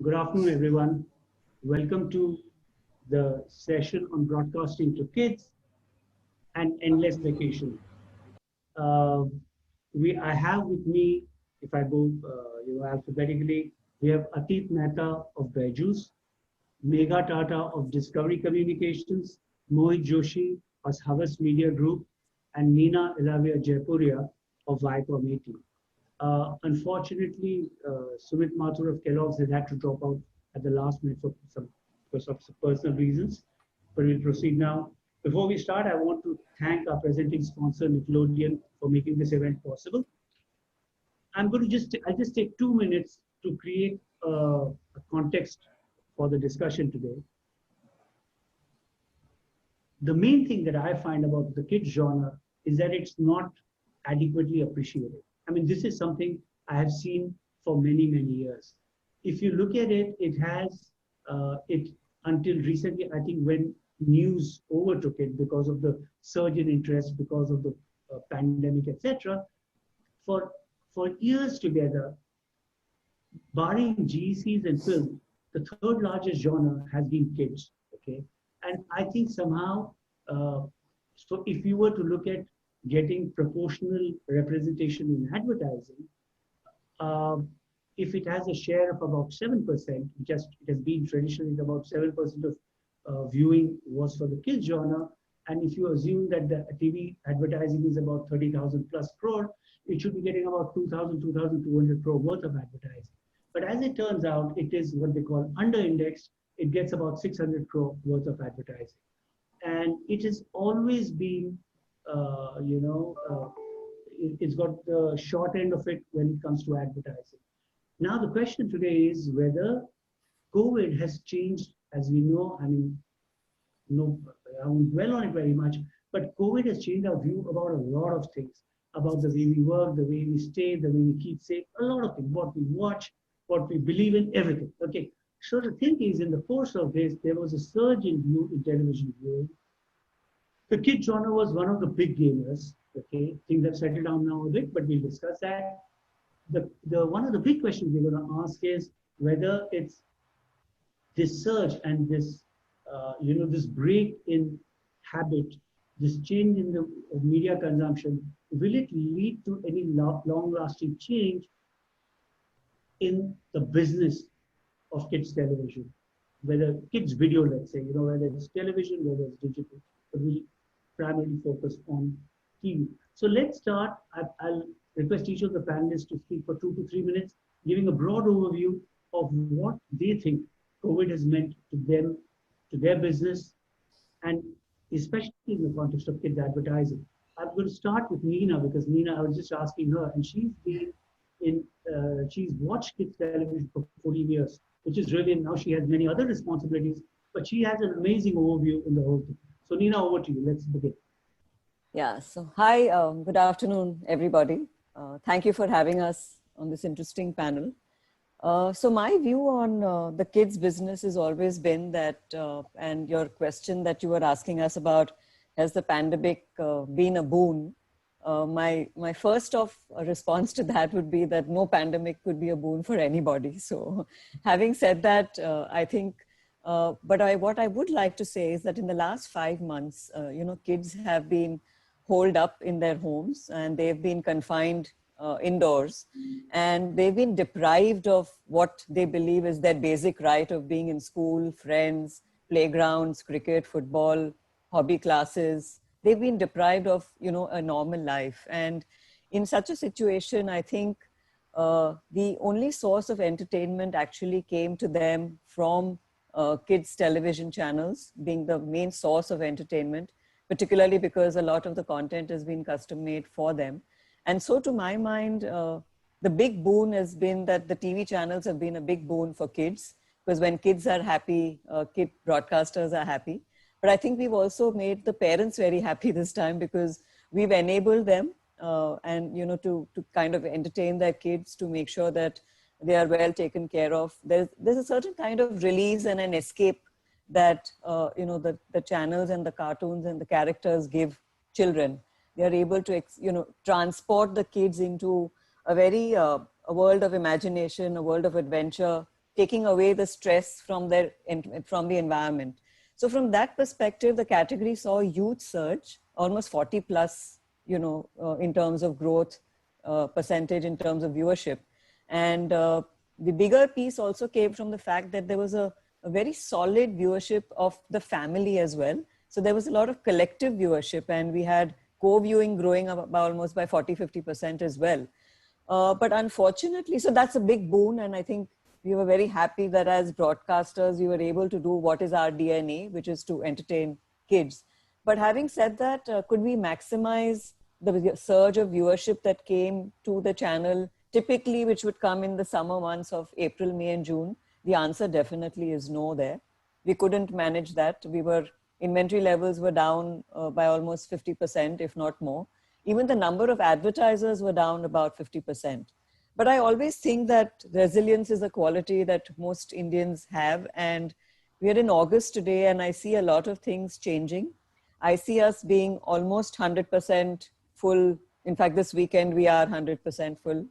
Good afternoon, everyone. Welcome to the session on broadcasting to kids and endless vacation. Uh, I have with me, if I go, alphabetically, we have Atit Mehta of Byju's, Megha Tata of Discovery Communications, Mohit Joshi of Havas Media Group, and Meena Elavia Jaipuria of Viacom 80. Unfortunately, Sumit Mathur of Kellogg's had to drop out at the last minute because of some personal reasons. But we'll proceed now. Before we start, I want to thank our presenting sponsor, Nickelodeon, for making this event possible. I'll just take 2 minutes to create a context for the discussion today. The main thing that I find about the kids genre is that it's not adequately appreciated. I mean, this is something I have seen for many, many years. If you look at it, it has it until recently, I think when news overtook it because of the surge in interest, because of the pandemic, etc. For for years together, barring GCs and film, the third largest genre has been kids. Okay, and I think somehow, uh, so if you were to look at getting proportional representation in advertising, uh, if it has a share of about 7%, it has been traditionally about 7% of viewing was for the kids genre, and if you assume that the TV advertising is about 30,000 plus crore, it should be getting about 2,000, 2,200 crore worth of advertising. But as it turns out, it is what they call under-indexed. It gets about 600 crore worth of advertising. And it has always been, it's got the short end of it when it comes to advertising. Now, the question today is whether COVID has changed, as we know, I mean, no, I won't dwell on it very much, but COVID has changed our view about a lot of things, about the way we work, the way we stay, the way we keep safe, a lot of things, what we watch, what we believe in, everything. Okay. So the thing is, in the course of this, there was a surge in television viewing. The kid genre was one of the big gamers. Okay, things have settled down now a bit, but we'll discuss that. The one of the big questions we're going to ask is whether it's this surge and this this break in habit, this change in the media consumption, will it lead to any long-lasting change in the business of kids television, whether kids video, let's say, whether it's television, whether it's digital, but we primarily focus on TV. So let's start. I'll request each of the panelists to speak for 2 to 3 minutes, giving a broad overview of what they think COVID has meant to them, to their business, and especially in the context of kids advertising. I'm going to start with Nina because Nina, I was just asking her, and she's watched kids television for 14 years, which is really, now she has many other responsibilities, but she has an amazing overview in the whole thing. So Nina, over to you. Let's begin. Yeah, so hi, good afternoon, everybody. Thank you for having us on this interesting panel. So my view on the kids business has always been that, and your question that you were asking us about, has the pandemic been a boon? My first response to that would be that no pandemic could be a boon for anybody. So having said that, I think, what I would like to say is that in the last 5 months, kids have been holed up in their homes and they've been confined indoors, and they've been deprived of what they believe is their basic right of being in school, friends, playgrounds, cricket, football, hobby classes. They've been deprived of, a normal life. And in such a situation, I think the only source of entertainment actually came to them from kids' television channels being the main source of entertainment, particularly because a lot of the content has been custom made for them. And so to my mind, the big boon has been that the TV channels have been a big boon for kids, because when kids are happy, kid broadcasters are happy. But I think we've also made the parents very happy this time, because we've enabled them and, to kind of entertain their kids, to make sure that they are well taken care of. There's a certain kind of release and an escape that, the channels and the cartoons and the characters give children. They are able to, transport the kids into a very, a world of imagination, a world of adventure, taking away the stress from from the environment. So from that perspective, the category saw a huge surge, almost 40 plus, in terms of growth percentage, in terms of viewership. And the bigger piece also came from the fact that there was a very solid viewership of the family as well. So there was a lot of collective viewership, and we had co-viewing growing up by almost by 40-50% as well. But unfortunately, so that's a big boon. And I think we were very happy that as broadcasters, we were able to do what is our DNA, which is to entertain kids. But having said that, could we maximize the surge of viewership that came to the channel, typically which would come in the summer months of April, May, and June? The answer definitely is no there. We couldn't manage that. Inventory levels were down by almost 50%, if not more. Even the number of advertisers were down about 50%. But I always think that resilience is a quality that most Indians have. And we are in August today, and I see a lot of things changing. I see us being almost 100% full. In fact, this weekend, we are 100% full.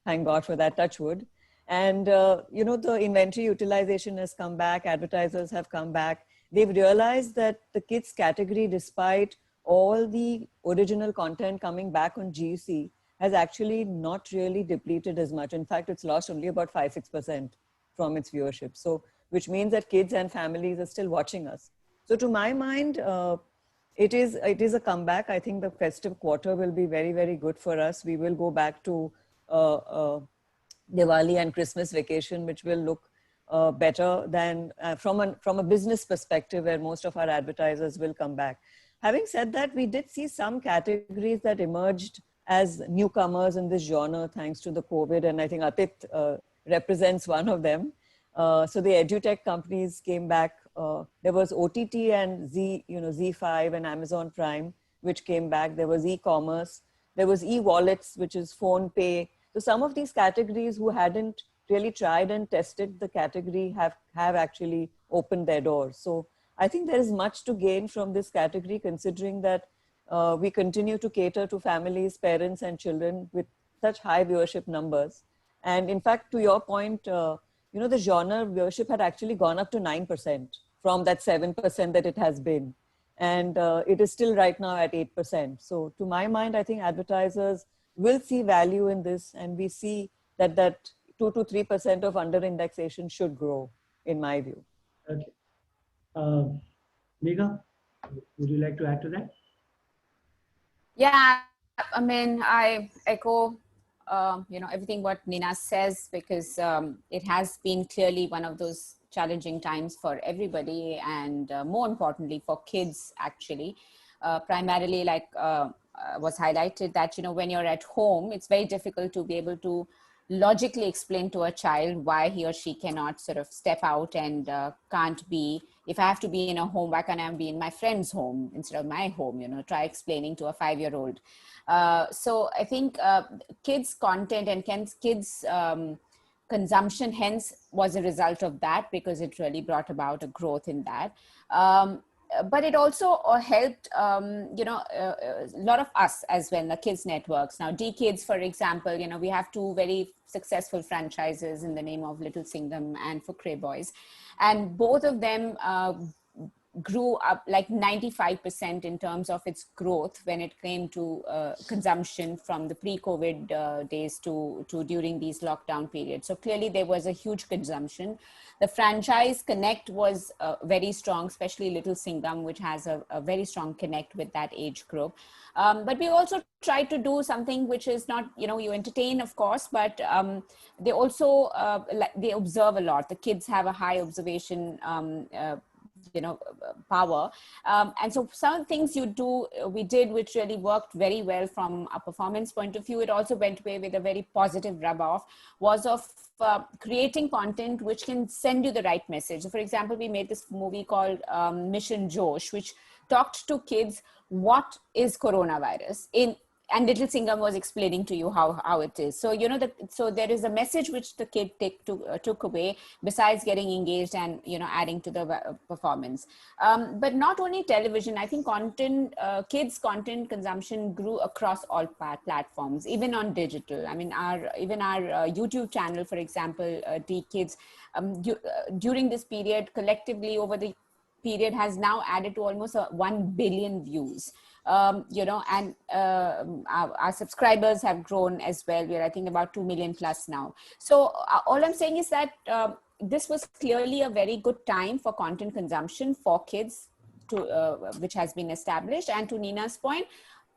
Thank God for that, touch wood. And, the inventory utilization has come back. Advertisers have come back. They've realized that the kids category, despite all the original content coming back on GEC, has actually not really depleted as much. In fact, it's lost only about 5-6% from its viewership. So, which means that kids and families are still watching us. So to my mind, it is a comeback. I think the festive quarter will be very, very good for us. We will go back to Diwali and Christmas vacation, which will look better than from a business perspective, where most of our advertisers will come back. Having said that, we did see some categories that emerged as newcomers in this genre thanks to the COVID, and I think Atit represents one of them. So the edutech companies came back. There was OTT and ZEE5 and Amazon Prime, which came back. There was e-commerce. There was e-wallets, which is phone pay. So some of these categories who hadn't really tried and tested the category have actually opened their doors. So I think there is much to gain from this category, considering that we continue to cater to families, parents, and children with such high viewership numbers. And in fact, to your point, the genre viewership had actually gone up to 9% from that 7% that it has been. And it is still right now at 8%. So to my mind, I think advertisers will see value in this, and we see that 2 to 3% of under indexation should grow, in my view. Okay. Megha, would you like to add to that? Yeah, I mean, I echo, everything what Nina says, because it has been clearly one of those challenging times for everybody, and more importantly for kids, actually. Primarily, like was highlighted, that, when you're at home, it's very difficult to be able to logically explain to a child why he or she cannot sort of step out and can't be, if I have to be in a home, why can't I be in my friend's home instead of my home? Try explaining to a 5-year-old. So I think kids content and kids consumption hence was a result of that, because it really brought about a growth in that. But it also helped, a lot of us as well, the kids networks. Now, D-Kids, for example, we have 2 very successful franchises in the name of Little Singham and Fukre Boys. And both of them grew up like 95% in terms of its growth when it came to consumption from the pre-COVID days to during these lockdown periods. So clearly there was a huge consumption. The franchise connect was very strong, especially Little Singham, which has a very strong connect with that age group. But we also try to do something which is not, you entertain, of course, but they also, they observe a lot. The kids have a high observation power. And so some things we did, which really worked very well from a performance point of view. It also went away with a very positive rub off, was of creating content which can send you the right message. So for example, we made this movie called Mission Josh, which talked to kids what is coronavirus in and Little Singham was explaining to you how it is. So, you know, so there is a message which the kid took away, besides getting engaged and, you know, adding to the performance. But not only television, I think kids content consumption grew across all platforms, even on digital. I mean, our YouTube channel, for example, T Kids, during this period, collectively over the period, has now added to almost 1 billion views. You know, and our subscribers have grown as well. We're, I think, about 2 million plus now. So all I'm saying is that this was clearly a very good time for content consumption for kids, which has been established. And to Nina's point,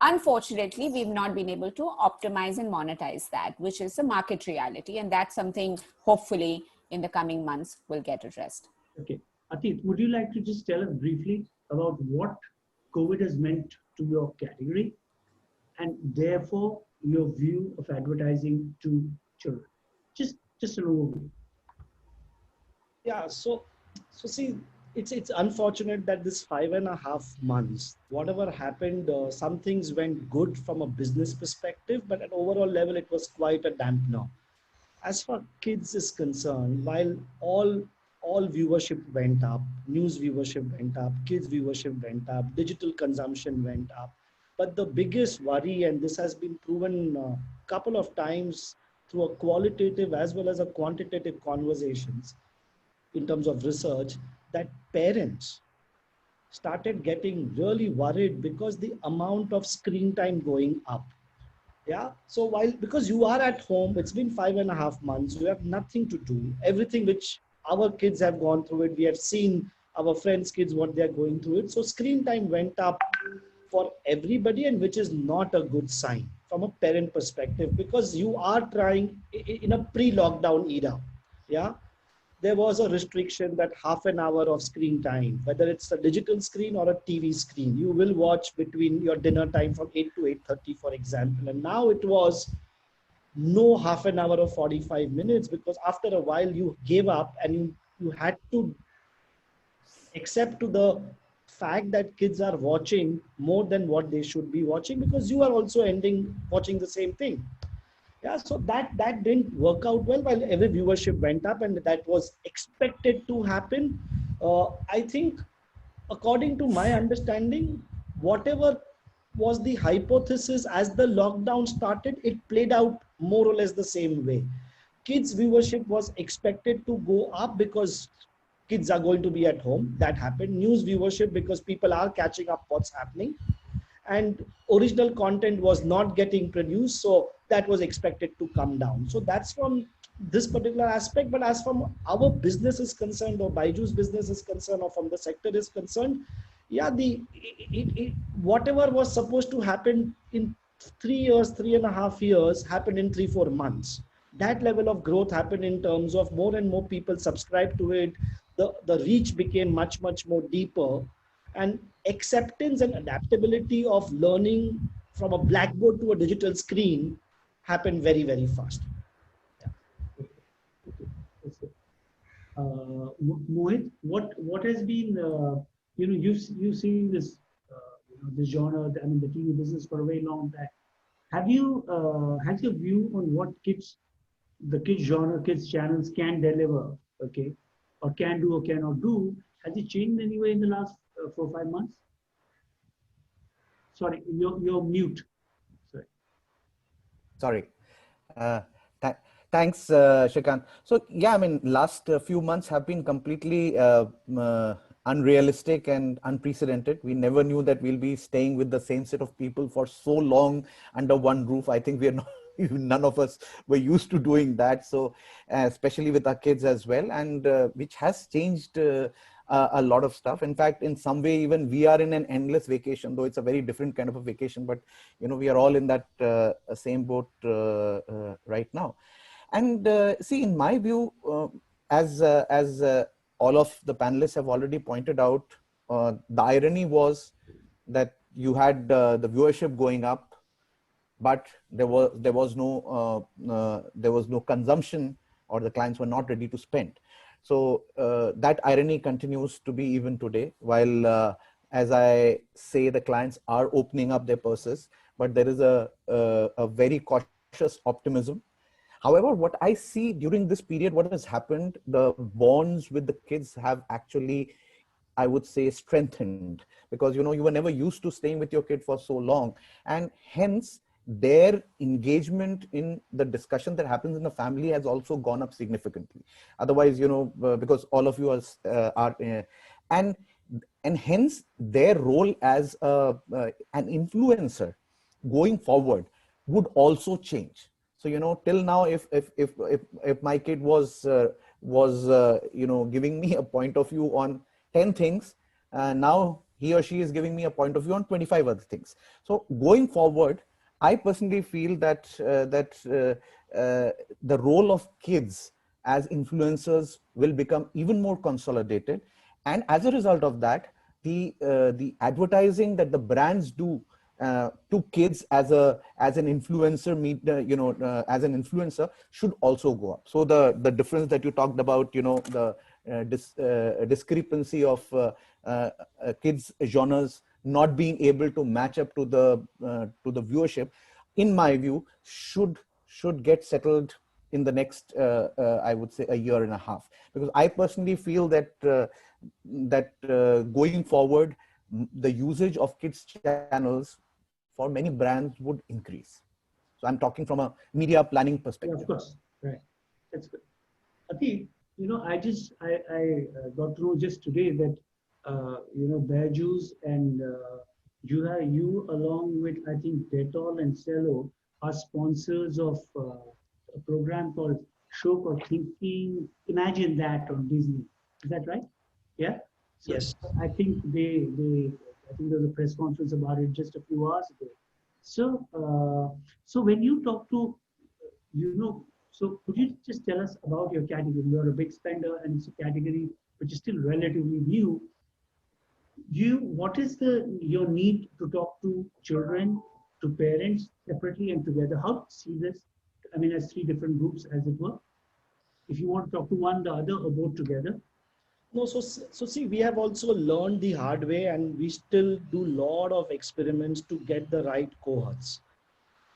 unfortunately, we've not been able to optimize and monetize that, which is a market reality. And that's something hopefully in the coming months will get addressed. Okay. Atit, would you like to just tell us briefly about what COVID has meant to your category and therefore your view of advertising to children? Just an overview. Yeah, so see, it's unfortunate that this 5.5 months, whatever happened, some things went good from a business perspective, but at overall level, it was quite a dampener. As far kids is concerned, while all viewership went up, news viewership went up, kids viewership went up, digital consumption went up. But the biggest worry, and this has been proven a couple of times through a qualitative as well as a quantitative conversations in terms of research, that parents started getting really worried because the amount of screen time going up. Yeah. So because you are at home, it's been 5.5 months, you have nothing to do. Everything which our kids have gone through it, we have seen our friends' kids, what they're going through it. So screen time went up for everybody, and which is not a good sign from a parent perspective, because you are trying in a pre-lockdown era. Yeah. There was a restriction that half an hour of screen time, whether it's a digital screen or a TV screen, you will watch between your dinner time from 8 to 8:30, for example. And now it was no half an hour or 45 minutes, because after a while you gave up and you had to accept to the fact that kids are watching more than what they should be watching, because you are also watching the same thing. Yeah, so that didn't work out well, while every viewership went up, and that was expected to happen. I think, according to my understanding, whatever was the hypothesis as the lockdown started, it played out more or less the same way. Kids viewership was expected to go up because kids are going to be at home. That happened. News viewership, because people are catching up what's happening. And original content was not getting produced, so that was expected to come down. So that's from this particular aspect. But as from our business is concerned, or Byju's business is concerned, or from the sector is concerned, yeah, whatever was supposed to happen in 3 years, 3.5 years, happened in 3-4 months. That level of growth happened in terms of more and more people subscribe to it. The reach became much more deeper, and acceptance and adaptability of learning from a blackboard to a digital screen happened very fast. Mohit, what has been, you've seen this, this genre, I mean, the TV business for a very long time. Has your view on what the kids genre, kids channels can deliver, okay, or can do or cannot do, has it changed in any way in the last 4 or 5 months? Sorry, you're mute. Sorry. Thanks, Shrikant. So yeah, I mean, last few months have been completely unrealistic and unprecedented. We never knew that we'll be staying with the same set of people for so long under one roof. I think we are not, none of us were used to doing that. So especially with our kids as well, and which has changed a lot of stuff. In fact, in some way, even we are in an endless vacation, though it's a very different kind of a vacation, but we are all in that same boat right now. And see, in my view, as all of the panelists have already pointed out, the irony was that you had the viewership going up, but there was no consumption, or the clients were not ready to spend. So that irony continues to be even today, while as I say, the clients are opening up their purses, but there is a very cautious optimism. However, what I see during this period, what has happened, the bonds with the kids have actually, I would say, strengthened, because you were never used to staying with your kid for so long, and hence their engagement in the discussion that happens in the family has also gone up significantly. Otherwise, because all of you are and hence their role as an influencer going forward would also change. So till now, if my kid was giving me a point of view on 10 things, now he or she is giving me a point of view on 25 other things. So going forward, I personally feel that the role of kids as influencers will become even more consolidated, and as a result of that, the advertising that the brands do to kids as an influencer as an influencer should also go up. So the difference that you talked about, the discrepancy of kids genres not being able to match up to the viewership, in my view, should get settled in the next I would say a year and a half, because I personally feel that going forward, the usage of kids channels for many brands would increase. So I'm talking from a media planning Yeah, perspective. of course. Right. That's good. Atif, I got to know just today that, Bearjuice and you along with, I think, Dettol and Cello are sponsors of a program called Show for Thinking. Imagine that on Disney. Is that right? Yeah. So Yes. I think I think there was a press conference about it just a few hours ago. So when you talk to, so could you just tell us about your category? You're a big spender, and it's a category which is still relatively new. What is your need to talk to children, to parents separately and together? How to see this? I mean, as three different groups, as it were. If you want to talk to one, the other, or both together. No, so see, we have also learned the hard way, and we still do lot of experiments to get the right cohorts.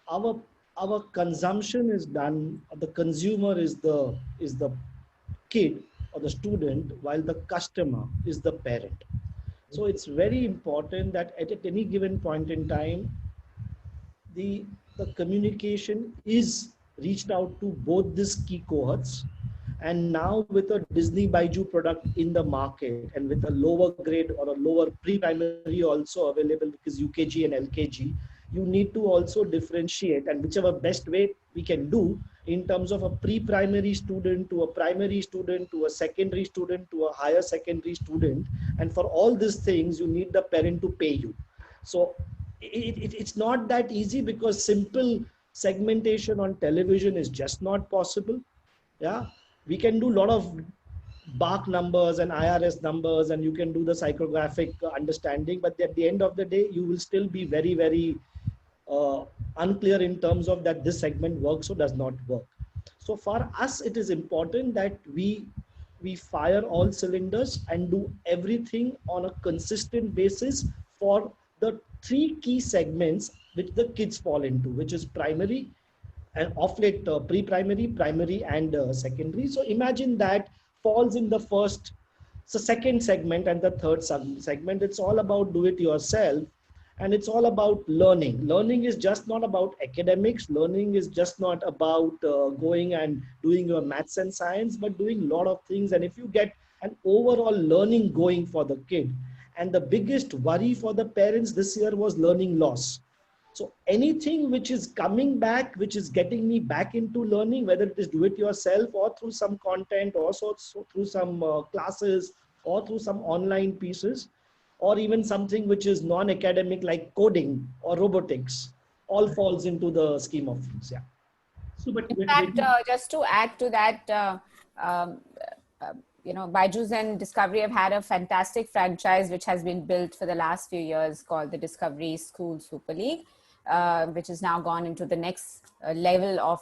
Our consumption is done. The consumer is the kid or the student, while the customer is the parent. So it's very important that at any given point in time, the communication is reached out to both these key cohorts. And now with a Disney Baiju product in the market, and with a lower grade or a lower pre-primary also available, because UKG and LKG, you need to also differentiate, and whichever best way we can do in terms of a pre-primary student to a primary student to a secondary student to a higher secondary student. And for all these things, you need the parent to pay you. So it's not that easy, because simple segmentation on television is just not possible. Yeah, we can do a lot of BARC numbers and IRS numbers, and you can do the psychographic understanding, but at the end of the day, you will still be very, very unclear in terms of that this segment works or does not work. So for us, it is important that we fire all cylinders and do everything on a consistent basis for the three key segments which the kids fall into, which is primary, and of late pre-primary, primary, and secondary. So imagine that falls in the first, so second segment and the third segment. It's all about do it yourself, and it's all about learning. Learning is just not about academics. Learning is just not about going and doing your maths and science, but doing a lot of things. And if you get an overall learning going for the kid, and the biggest worry for the parents this year was learning loss. So anything which is coming back, which is getting me back into learning, whether it is do it yourself or through some content, or so through some classes, or through some online pieces, or even something which is non-academic like coding or robotics, all falls into the scheme of things. Yeah. So, but In fact, just to add to that, Byju's and Discovery have had a fantastic franchise which has been built for the last few years called the Discovery School Super League, which has now gone into the next level of,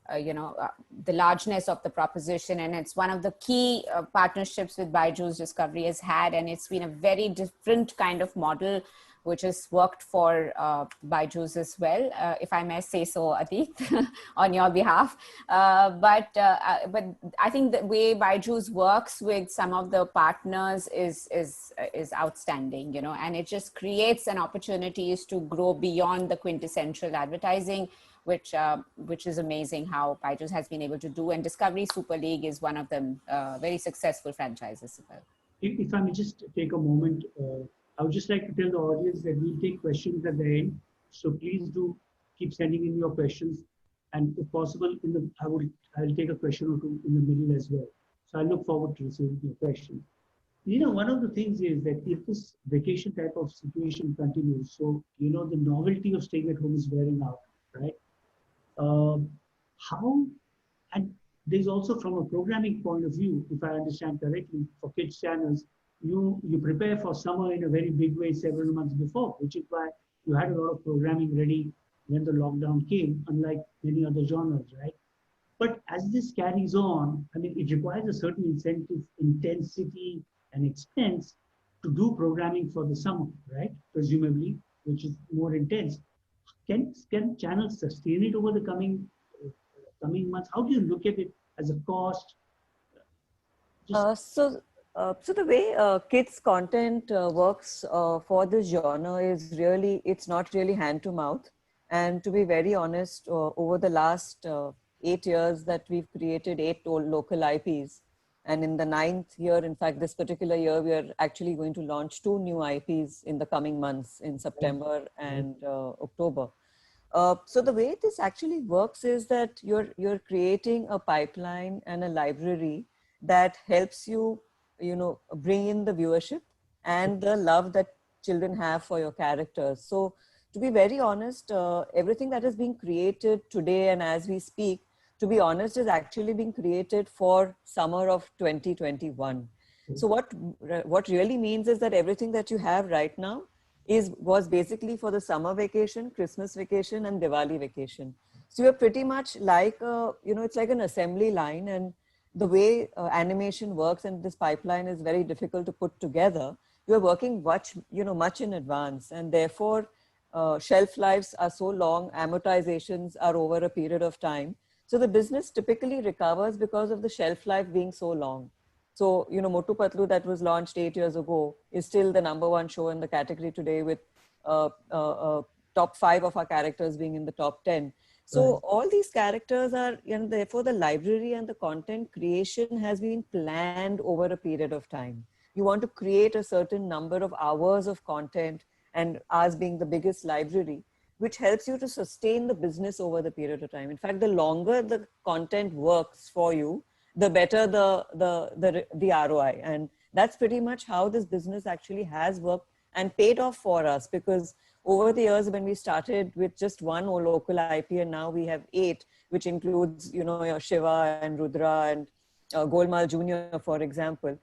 the largeness of the proposition. And it's one of the key partnerships with Byju's Discovery has had. And it's been a very different kind of model which has worked for Byju's as well, if I may say so, Atit, on your behalf. But I think the way Byju's works with some of the partners is outstanding, you know, and it just creates an opportunities to grow beyond the quintessential advertising, which is amazing how Byju's has been able to do. And Discovery Super League is one of them, very successful franchises as well. If I may just take a moment, I would just like to tell the audience that we'll take questions at the end. So please do keep sending in your questions. And if possible, I'll take a question or two in the middle as well. So I look forward to receiving your questions. You know, one of the things is that if this vacation type of situation continues, so, you know, the novelty of staying at home is wearing out, right? How, and there's also from a programming point of view, if I understand correctly, for kids channels, you prepare for summer in a very big way several months before, which is why you had a lot of programming ready when the lockdown came, unlike many other genres, right? But as this carries on, I mean, it requires a certain incentive, intensity, and expense to do programming for the summer, right? Presumably, which is more intense. Can channels sustain it over the coming months? How do you look at it as a cost? So the way kids content works for this genre is really, it's not really hand to mouth. And to be very honest, over the last 8 years that we've created 8 local IPs. And in the 9th year, in fact, this particular year, we are actually going to launch 2 new IPs in the coming months in September and October. So the way this actually works is that you're creating a pipeline and a library that helps you, you know, bring in the viewership and the love that children have for your characters. So to be very honest, everything that is being created today and as we speak, to be honest, is actually being created for summer of 2021. So what really means is that everything that you have right now was basically for the summer vacation, Christmas vacation, and Diwali vacation. So you're pretty much like, you know, it's like an assembly line, and the way animation works and this pipeline is very difficult to put together. You're working much in advance, and therefore shelf lives are so long, amortizations are over a period of time. So the business typically recovers because of the shelf life being so long. So, you know, Motu Patlu that was launched 8 years ago is still the #1 show in the category today, with top 5 of our characters being in the top 10. So right. All these characters are, you know, therefore the library and the content creation has been planned over a period of time. You want to create a certain number of hours of content, and ours being the biggest library, which helps you to sustain the business over the period of time. In fact, the longer the content works for you, the better the ROI. And that's pretty much how this business actually has worked and paid off for us, because over the years when we started with just 1 local IP, and now we have 8, which includes, you know, your Shiva and Rudra and Golmaal Jr., for example.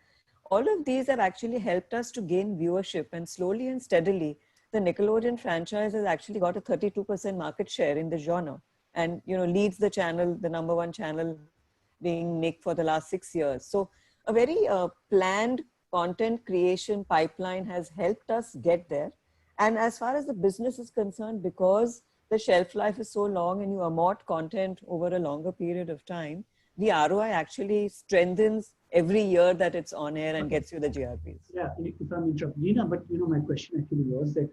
All of these have actually helped us to gain viewership, and slowly and steadily, the Nickelodeon franchise has actually got a 32% market share in the genre, and, you know, leads the channel, the #1 channel being Nick for the last 6 years. So a very planned content creation pipeline has helped us get there. And as far as the business is concerned, because the shelf life is so long and you amort content over a longer period of time, the ROI actually strengthens every year that it's on air and gets you the GRPs. Yeah, if I'm interrupting, Nina, but you know, my question actually was that,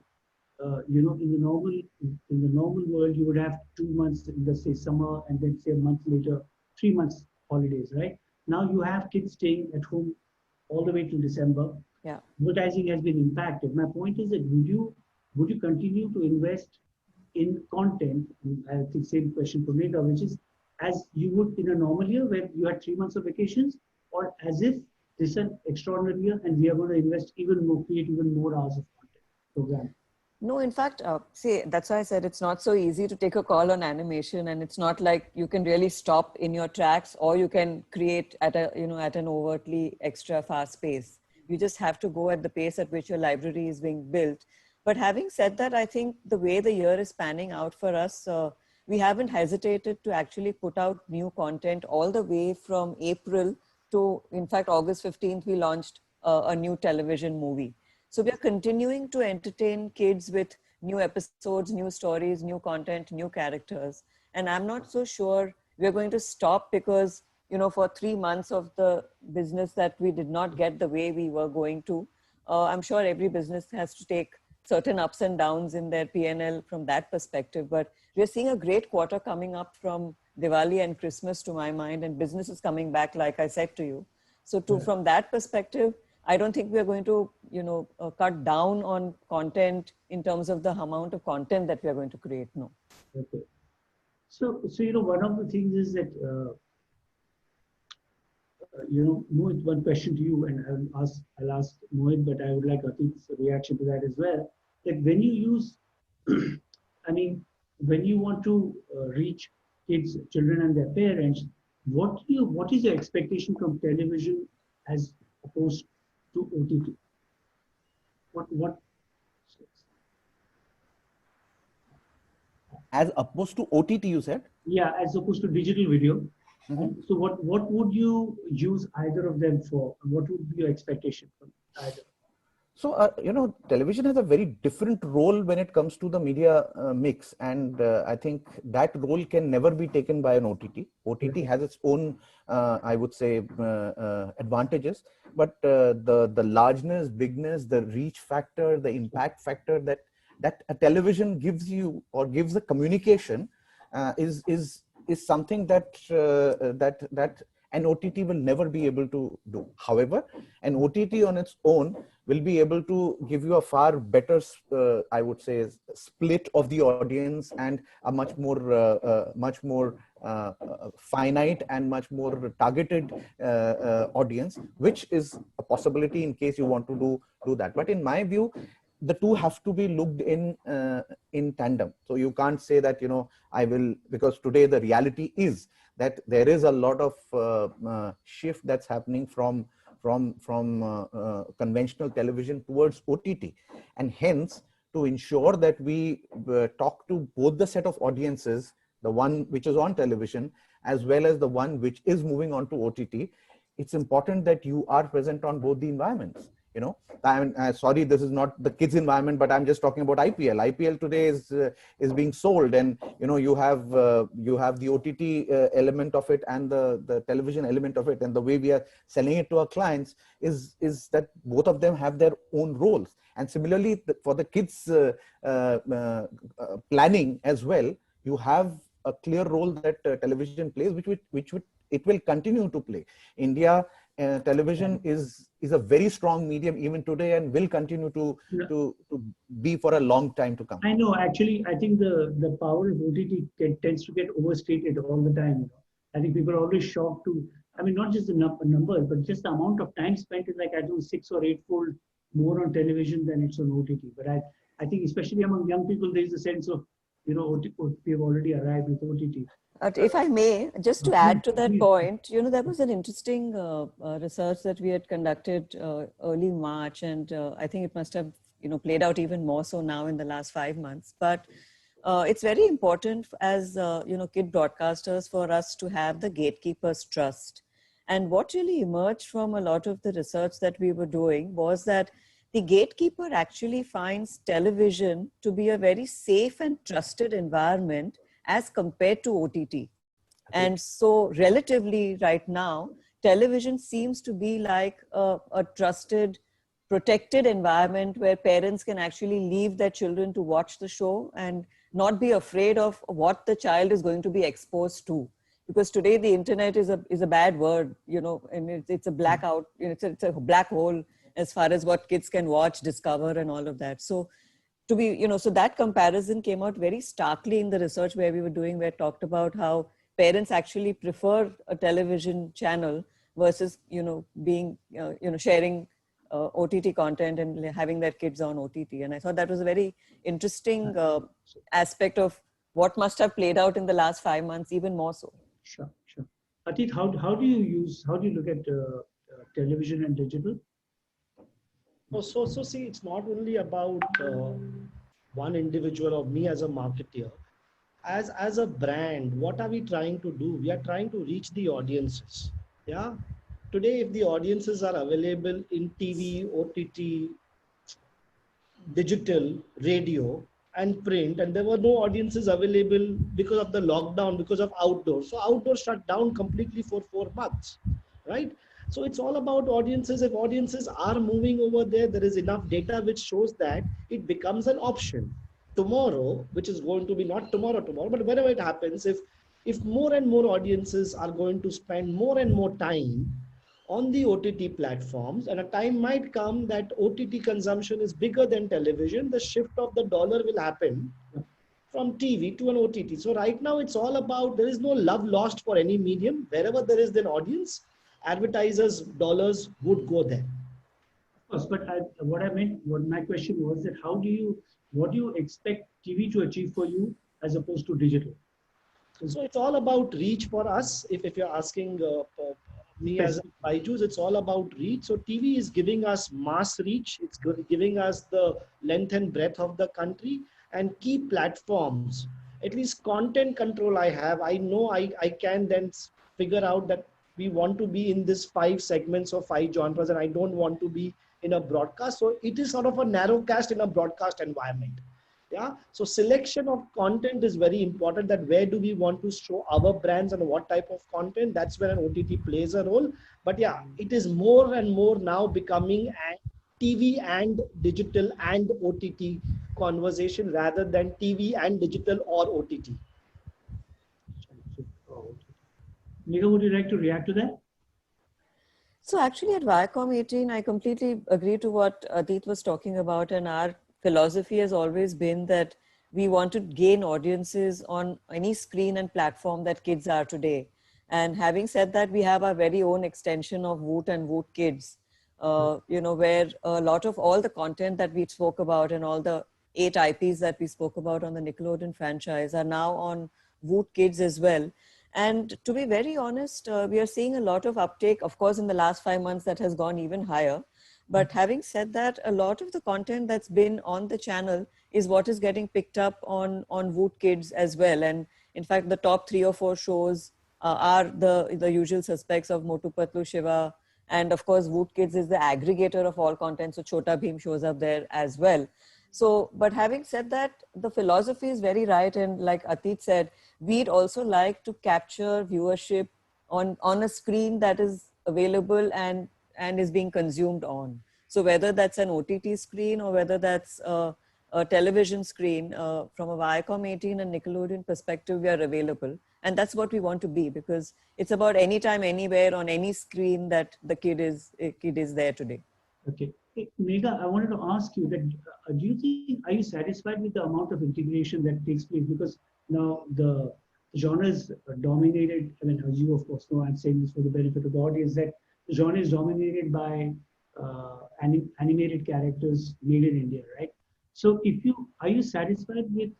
you know, in the normal world, you would have 2 months, let's say summer, and then say a month later, 3 months holidays, right? Now you have kids staying at home all the way to December. Yeah. Advertising has been impacted. My point is that would you continue to invest in content? I think same question for Megha, which is as you would in a normal year where you had 3 months of vacations, or as if this is an extraordinary year and we are going to invest even more, create even more hours of content program? No, in fact, see, that's why I said it's not so easy to take a call on animation, and it's not like you can really stop in your tracks, or you can create at an overtly extra fast pace. You just have to go at the pace at which your library is being built. But having said that, I think the way the year is panning out for us, we haven't hesitated to actually put out new content all the way from April to, in fact, August 15th, we launched a new television movie. So we are continuing to entertain kids with new episodes, new stories, new content, new characters. And I'm not so sure we're going to stop because, for 3 months of the business that we did not get the way we were going to. I'm sure every business has to take certain ups and downs in their P&L from that perspective. But we're seeing a great quarter coming up from Diwali and Christmas, to my mind, and business is coming back, like I said to you. So from that perspective, I don't think we're going to, cut down on content in terms of the amount of content that we are going to create. No. Okay. So one of the things is that, Mohit, one question to you, and I'll ask Mohit, but I would like Atik's reaction to that as well. That when you use, when you want to reach kids, children, and their parents, what is your expectation from television as opposed to OTT? What? As opposed to OTT, you said? Yeah, as opposed to digital video. Mm-hmm. So what would you use either of them for? What would be your expectation from either? So, television has a very different role when it comes to the media mix. And I think that role can never be taken by an OTT. OTT has its own, I would say, advantages. But the largeness, bigness, the reach factor, the impact factor that a television gives you or gives a communication is something that an OTT will never be able to do. However, an OTT on its own will be able to give you a far better, I would say, split of the audience and a much more finite and much more targeted audience, which is a possibility in case you want to do that. But in my view, the two have to be looked in tandem. So you can't say that, I will, because today the reality is that there is a lot of shift that's happening from conventional television towards OTT. And hence, to ensure that we talk to both the set of audiences, the one which is on television, as well as the one which is moving on to OTT, it's important that you are present on both the environments. Sorry, this is not the kids environment, but I'm just talking about IPL. IPL today is being sold, and you have the OTT element of it and the television element of it, and the way we are selling it to our clients is that both of them have their own roles. And similarly, for the kids planning as well, you have a clear role that television plays, which it will continue to play. India. Television is a very strong medium even today and will continue to be for a long time to come. I know. Actually, I think the power of OTT tends to get overstated all the time. I think people are always shocked to, not just the numbers, but just the amount of time spent is like, 6 or 8-fold more on television than it's on OTT. But I think especially among young people, there is a sense of, we have already arrived with OTT. If I may, just to add to that point, there was an interesting research that we had conducted early March, and I think it must have, played out even more so now in the last 5 months. But it's very important as, kid broadcasters for us to have the gatekeepers' trust. And what really emerged from a lot of the research that we were doing was that the gatekeeper actually finds television to be a very safe and trusted environment as compared to OTT. And so relatively right now, television seems to be like a trusted, protected environment where parents can actually leave their children to watch the show and not be afraid of what the child is going to be exposed to. Because today the internet is a bad word, and it's a blackout, it's a black hole as far as what kids can watch, discover, and all of that. So to be, so that comparison came out very starkly in the research where we were doing, where it talked about how parents actually prefer a television channel versus, being, sharing OTT content and having their kids on OTT. And I thought that was a very interesting aspect of what must have played out in the last 5 months, even more so. Sure. Atit, how do you look at television and digital? So see, it's not only about one individual or me as a marketer. As a brand, what are we trying to do? We are trying to reach the audiences. Yeah. Today, if the audiences are available in TV, OTT, digital, radio, and print, and there were no audiences available because of the lockdown, because of outdoor. So outdoor shut down completely for 4 months, right? So it's all about audiences. If audiences are moving over there, there is enough data which shows that it becomes an option. Tomorrow, which is going to be not tomorrow, but whenever it happens, if more and more audiences are going to spend more and more time on the OTT platforms, and a time might come that OTT consumption is bigger than television, the shift of the dollar will happen from TV to an OTT. So right now it's all about, there is no love lost for any medium. Wherever there is an audience, advertisers' dollars would go there. Of course, but what my question was that what do you expect TV to achieve for you as opposed to digital? So it's all about reach for us. If you're asking me as a Byju's, it's all about reach. So TV is giving us mass reach. It's giving us the length and breadth of the country, and key platforms. At least content control I have. I know I can then figure out that we want to be in this 5 segments or 5 genres, and I don't want to be in a broadcast. So it is sort of a narrow cast in a broadcast environment. Yeah. So selection of content is very important, that where do we want to show our brands and what type of content. That's where an OTT plays a role. But yeah, it is more and more now becoming a TV and digital and OTT conversation rather than TV and digital or OTT. Megha, would you like to react to that? So actually at Viacom 18, I completely agree to what Adit was talking about, and our philosophy has always been that we want to gain audiences on any screen and platform that kids are today. And having said that, we have our very own extension of Voot and Voot Kids, where a lot of all the content that we spoke about and all the 8 IPs that we spoke about on the Nickelodeon franchise are now on Voot Kids as well. And to be very honest, we are seeing a lot of uptake. Of course, in the last 5 months, that has gone even higher. But having said that, a lot of the content that's been on the channel is what is getting picked up on Voot Kids as well. And in fact, the top 3 or 4 shows are the usual suspects of Motu Patlu, Shiva. And of course, Voot Kids is the aggregator of all content. So Chota Bheem shows up there as well. So, but having said that, the philosophy is very right. And like Atit said, we'd also like to capture viewership on a screen that is available and is being consumed on. So whether that's an OTT screen or whether that's a television screen, from a Viacom 18 and Nickelodeon perspective, we are available. And that's what we want to be, because it's about anytime, anywhere, on any screen that the kid is there today. Okay. Hey, Megha, I wanted to ask you that, are you satisfied with the amount of integration that takes place? Because now the genre is dominated, I mean, as you of course know, I'm saying this for the benefit of the audience, that the genre is dominated by animated characters made in India, right? So are you satisfied with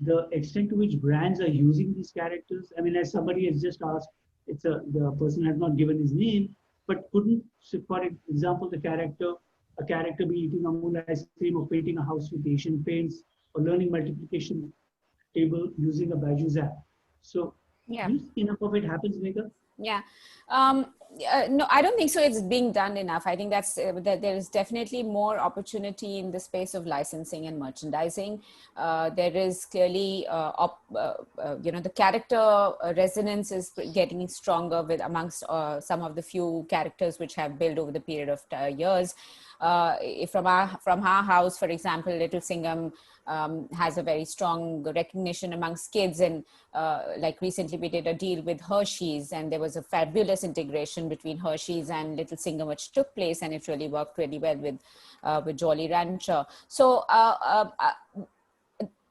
the extent to which brands are using these characters? I mean, as somebody has just asked, the person has not given his name, but couldn't, for example, a character be eating Amul ice cream or painting a house with Asian paints or learning multiplication table using a Byju's app? So Yeah. do you think enough of it happens, Megha? Yeah. No, I don't think so. It's being done enough. I think that there is definitely more opportunity in the space of licensing and merchandising. There is clearly, the character resonance is getting stronger amongst some of the few characters which have built over the period of years. From our house, for example, Little Singham has a very strong recognition amongst kids, and like recently we did a deal with Hershey's, and there was a fabulous integration between Hershey's and Little Singham which took place, and it really worked really well with Jolly Rancher. So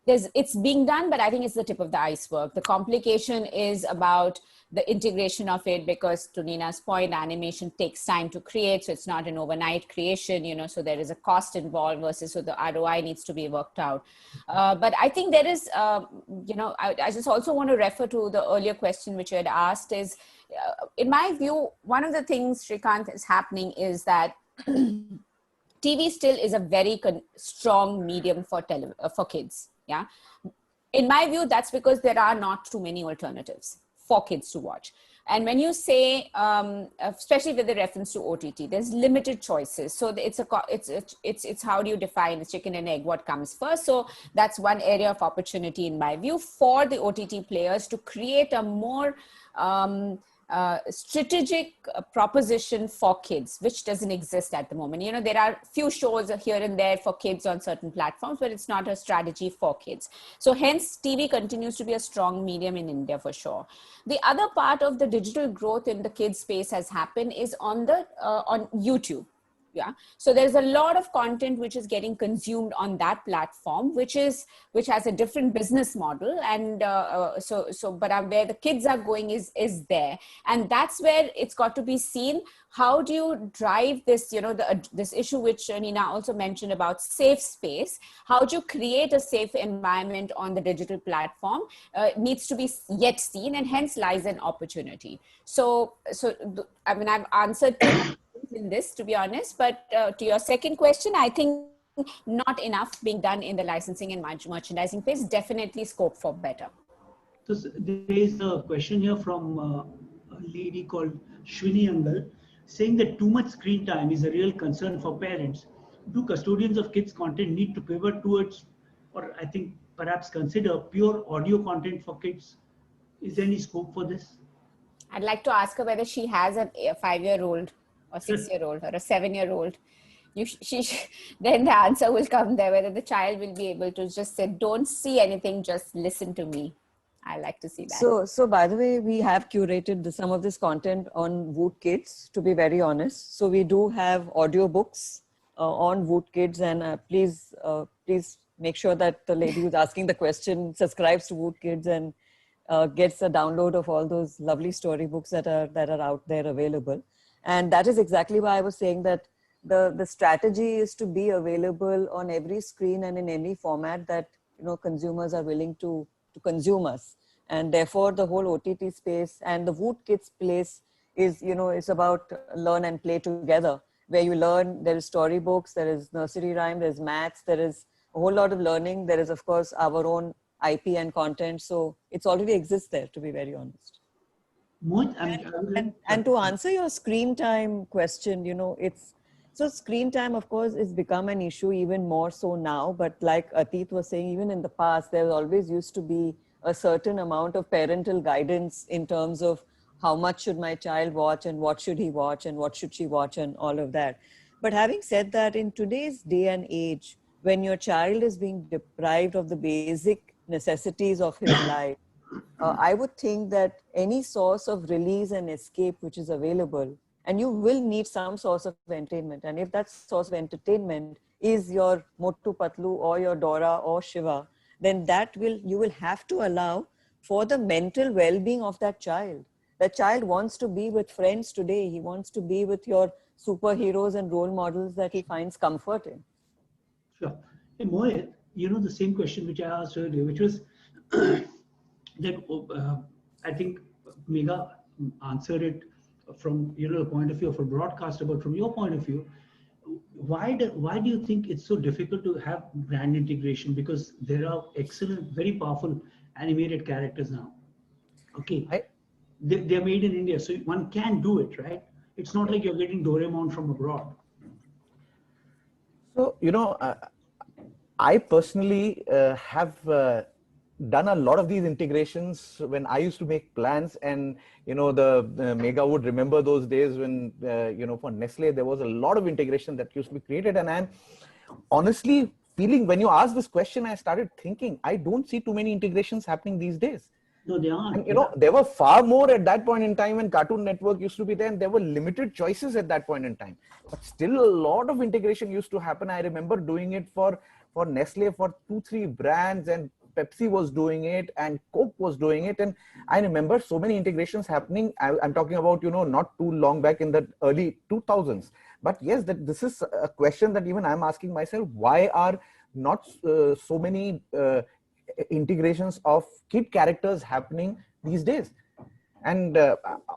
it's being done, but I think it's the tip of the iceberg. The complication is about the integration of it, because to Nina's point, animation takes time to create. So it's not an overnight creation, so there is a cost involved versus, so the ROI needs to be worked out. But I think there is, I just also want to refer to the earlier question which you had asked is, in my view, one of the things, Srikanth, is happening is that TV still is a very strong medium for kids. Yeah. In my view, that's because there are not too many alternatives for kids to watch. And when you say, especially with the reference to OTT, there's limited choices. So it's how do you define the chicken and egg, what comes first? So that's one area of opportunity in my view for the OTT players to create a more strategic proposition for kids, which doesn't exist at the moment. You know, there are few shows here and there for kids on certain platforms, but it's not a strategy for kids. So hence TV continues to be a strong medium in India for sure. The other part of the digital growth in the kids space has happened is on YouTube. Yeah, so there's a lot of content which is getting consumed on that platform, which has a different business model, and but where the kids are going is there, and that's where it's got to be seen. How do you drive this? You know, this issue which Nina also mentioned about safe space. How do you create a safe environment on the digital platform? Needs to be yet seen, and hence lies an opportunity. I mean, I've answered in this, to be honest, but to your second question, I think not enough being done in the licensing and merchandising phase. Definitely scope for better. So there is a question here from a lady called Shwini Angal saying that too much screen time is a real concern for parents. Do custodians of kids content need to pivot towards, or I think perhaps consider pure audio content for kids? Is there any scope for this? I'd like to ask her whether she has a 5-year-old or 6-year-old or a 7-year-old. Then the answer will come there, whether the child will be able to just say, don't see anything, just listen to me. I like to see that. So by the way, we have curated some of this content on Voot Kids, to be very honest. So we do have audiobooks on Voot Kids, and please make sure that the lady who's asking the question subscribes to Voot Kids and gets a download of all those lovely storybooks that are out there available. And that is exactly why I was saying that the strategy is to be available on every screen and in any format that, you know, consumers are willing to consume us. And therefore the whole OTT space and the Voot Kids place is, you know, it's about learn and play together, where you learn. There is storybooks, there is nursery rhyme, there's maths, there is a whole lot of learning. There is, of course, our own IP and content. So it's already exists there, to be very honest. And to answer your screen time question, you know, so screen time, of course, has become an issue even more so now. But like Atit was saying, even in the past, there always used to be a certain amount of parental guidance in terms of how much should my child watch and what should he watch and what should she watch and all of that. But having said that, in today's day and age, when your child is being deprived of the basic necessities of his life, I would think that any source of release and escape which is available, and you will need some source of entertainment. And if that source of entertainment is your Motu Patlu or your Dora or Shiva, then you will have to allow for the mental well-being of that child. The child wants to be with friends today. He wants to be with your superheroes and role models that he finds comfort in. Sure. Hey, Mohit, you know, the same question which I asked earlier, which was that I think Megha answered it from, you know, the point of view of a broadcaster, but from your point of view, why do you think it's so difficult to have brand integration? Because there are excellent, very powerful animated characters now. Okay, they're made in India, so one can do it, right? It's not like you're getting Doraemon from abroad. So, you know, I personally have done a lot of these integrations when I used to make plans, and you know, the Megha would remember those days when you know, for Nestle there was a lot of integration that used to be created. And I'm honestly feeling, when you ask this question, I started thinking I don't see too many integrations happening these days. No, they aren't. And you know, there were far more at that point in time when Cartoon Network used to be there, and there were limited choices at that point in time. But still, a lot of integration used to happen. I remember doing it for Nestle for 2-3 brands, and Pepsi was doing it, and Coke was doing it. And I remember so many integrations happening. I'm talking about, you know, not too long back in the early 2000s. But yes, this is a question that even I'm asking myself: why are not so many integrations of kid characters happening these days? And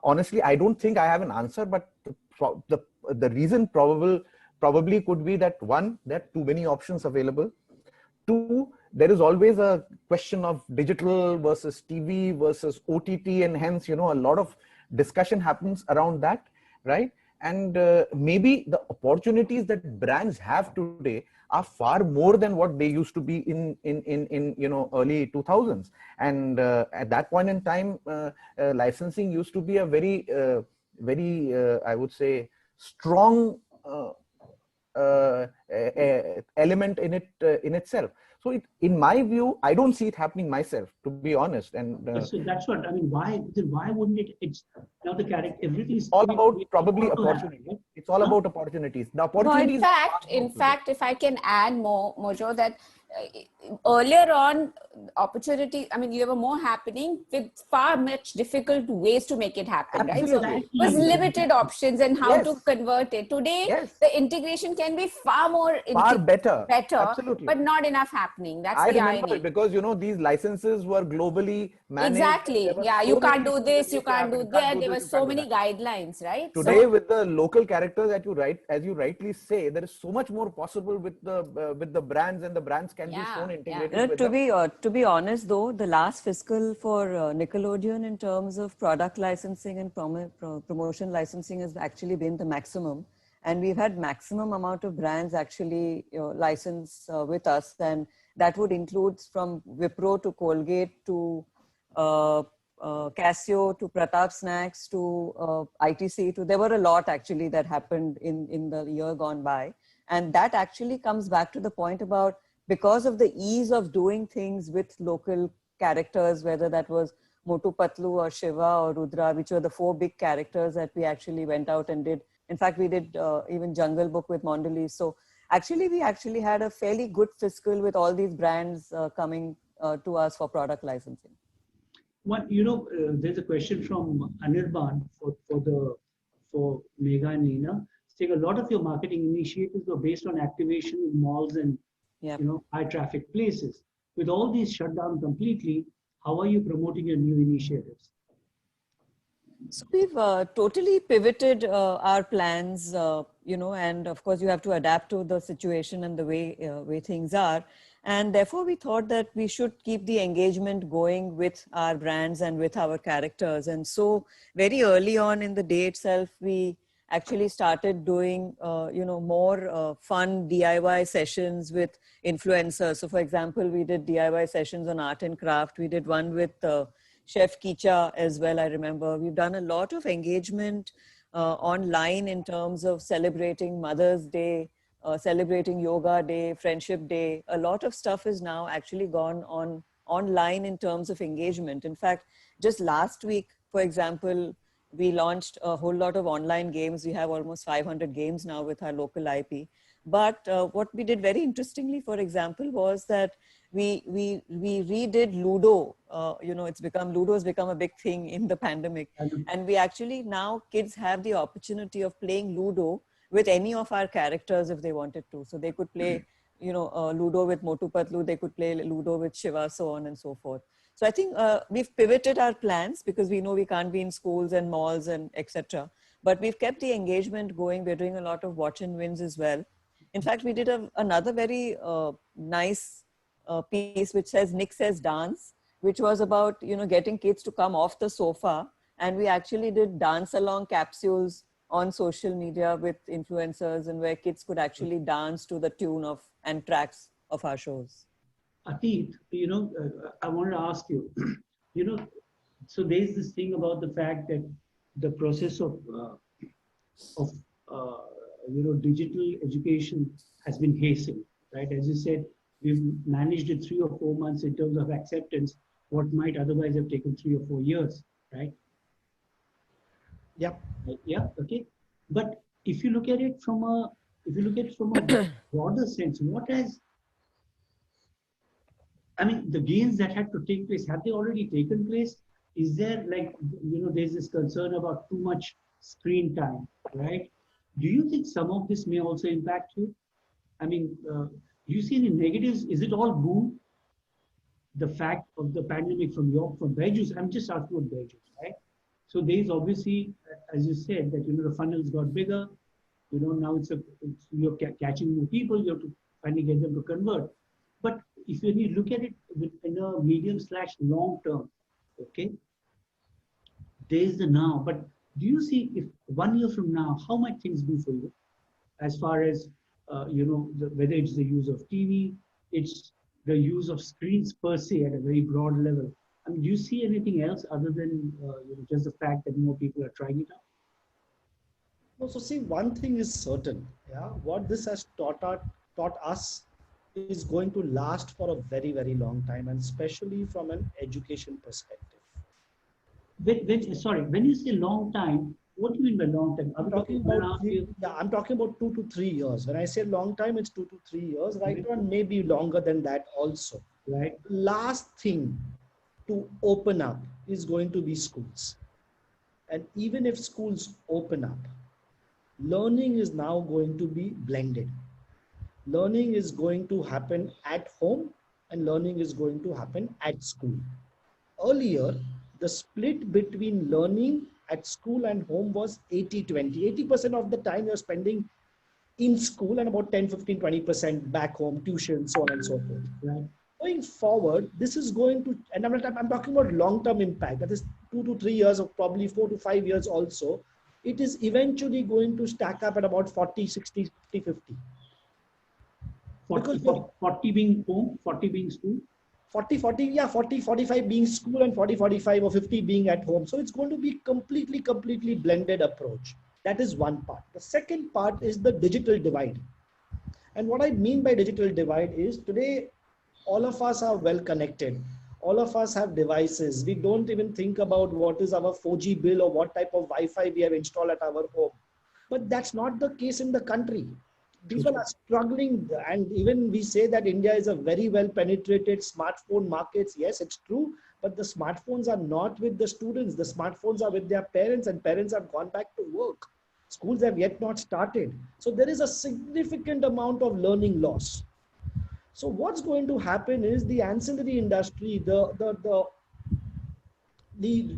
honestly, I don't think I have an answer, but the reason probably could be that, one, there are too many options available. Two, there is always a question of digital versus TV versus OTT, and hence, you know, a lot of discussion happens around that, right? And maybe the opportunities that brands have today are far more than what they used to be in early 2000s. And at that point in time, licensing used to be a very I would say strong element in it in itself. So in my view, I don't see it happening myself, to be honest. And So that's what I mean. Why wouldn't it? It's now the character. Everything is all about probably opportunity. right? It's all about opportunities. The opportunities. In fact, if I can add more, Mojo, that earlier on, opportunity, I mean, there were more happening with far much difficult ways to make it happen, right? So Absolutely. it was limited options and how to Yes. convert it. Today, Yes. the integration can be far more better. better, Absolutely. but not enough happening. That's I the remember irony. because these licenses were globally managed. Exactly. There were Yeah, so you many can't do issues this, that you used to can't happen. do You can't that. do There were this, you so can't do many that. guidelines, right? Today, with the local characters that you write, as you rightly say, there is so much more possible with the brands, and the brands can be shown integrated with them. To be honest, though, the last fiscal for Nickelodeon in terms of product licensing and promotion licensing has actually been the maximum, and we've had maximum amount of brands actually license with us, and that would include from Wipro to Colgate to Casio to Pratap Snacks to ITC to there were a lot actually that happened in the year gone by, and that actually comes back to the point about because of the ease of doing things with local characters, whether that was Motu Patlu or Shiva or Rudra, which were the 4 big characters that we actually went out and did. In fact, we did even Jungle Book with Mondelez. So actually, we actually had a fairly good fiscal with all these brands coming to us for product licensing. There's a question from Anirban for Megha and Nina. Saying a lot of your marketing initiatives were based on activation in malls and high traffic places. With all these shut down completely, how are you promoting your new initiatives? So we've totally pivoted our plans, and of course you have to adapt to the situation and the way things are. And therefore we thought that we should keep the engagement going with our brands and with our characters. And so very early on in the day itself, we actually started doing, more fun DIY sessions with influencers. So for example, we did DIY sessions on art and craft. We did one with Chef Kicha as well, I remember. We've done a lot of engagement online in terms of celebrating Mother's Day, celebrating Yoga Day, Friendship Day. A lot of stuff is now actually gone on online in terms of engagement. In fact, just last week, for example, we launched a whole lot of online games. We have almost 500 games now with our local IP. But what we did very interestingly, for example, was that we redid Ludo. Ludo has become a big thing in the pandemic. And we actually now kids have the opportunity of playing Ludo with any of our characters if they wanted to. So they could play, Ludo with Motu Patlu, they could play Ludo with Shiva, so on and so forth. So I think we've pivoted our plans because we know we can't be in schools and malls and etc. But we've kept the engagement going. We're doing a lot of watch and wins as well. In fact, we did another very nice piece which says Nick Says Dance, which was about, getting kids to come off the sofa. And we actually did dance along capsules on social media with influencers and where kids could actually dance to the tune of and tracks of our shows. Atit, I wanted to ask you, so there's this thing about the fact that the process of digital education has been hastened, right? As you said, we've managed it 3 or 4 months in terms of acceptance, what might otherwise have taken 3 or 4 years, right? Yeah. Yeah. Okay. But if you look at it from a broader sense, the gains that had to take place, have they already taken place? Is there there's this concern about too much screen time, right? Do you think some of this may also impact you? Do you see any negatives? Is it all boom? The fact of the pandemic from Byju's, I'm just asking about Byju's, right? So there's obviously, as you said, that the funnels got bigger. Now you're catching more people. You have to finally get them to convert. But if you look at it in a medium/long term, okay, there's the now, but do you see if 1 year from now, how might things be for you as far as, whether it's the use of TV, it's the use of screens per se at a very broad level. I mean, do you see anything else other than just the fact that more people are trying it out? No, so see, one thing is certain. Yeah, what this has taught us is going to last for a very, very long time, and especially from an education perspective. When you say long time, what do you mean by long time? Are I'm we talking talking about I'm talking about 2 to 3 years. When I say long time, it's 2 to 3 years. Right Mhm. now, maybe longer than that also. right? Last thing to open up is going to be schools. And even if schools open up, learning is now going to be blended. Learning is going to happen at home and learning is going to happen at school. Earlier, the split between learning at school and home was 80-20. 80% of the time you're spending in school and about 10, 15, 20% back home, tuition, so on and so forth. Right. Going forward, this is going to, and I'm talking about long-term impact, that is 2 to 3 years or probably 4 to 5 years also. It is eventually going to stack up at about 40, 60, 50, 50. 40, Because 40 being home, 40 being school. 40, 45 being school and 40, 45 or 50 being at home. So it's going to be completely blended approach. That is one part. The second part is the digital divide. And what I mean by digital divide is today, all of us are well connected. All of us have devices. We don't even think about what is our 4G bill or what type of Wi-Fi we have installed at our home. But that's not the case in the country. People are struggling, and even we say that India is a very well penetrated smartphone markets. Yes, it's true, but the smartphones are not with the students. The smartphones are with their parents, and parents have gone back to work. Schools have yet not started. So there is a significant amount of learning loss. So what's going to happen is the ancillary industry, the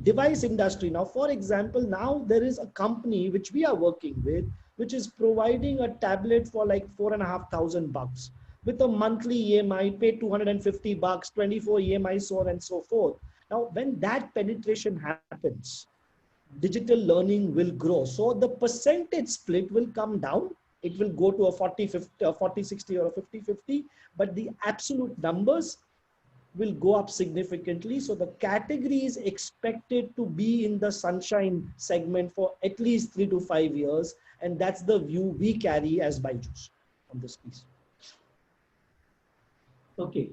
device industry. Now, for example, now there is a company which we are working with, which is providing a tablet for like $4,500 with a monthly EMI, pay $250, 24 EMI, so on and so forth. Now, when that penetration happens, digital learning will grow. So the percentage split will come down. It will go to a 40-60 or a 50-50, but the absolute numbers will go up significantly. So the category is expected to be in the sunshine segment for at least 3 to 5 years. And that's the view we carry as Byju's on this piece. Okay.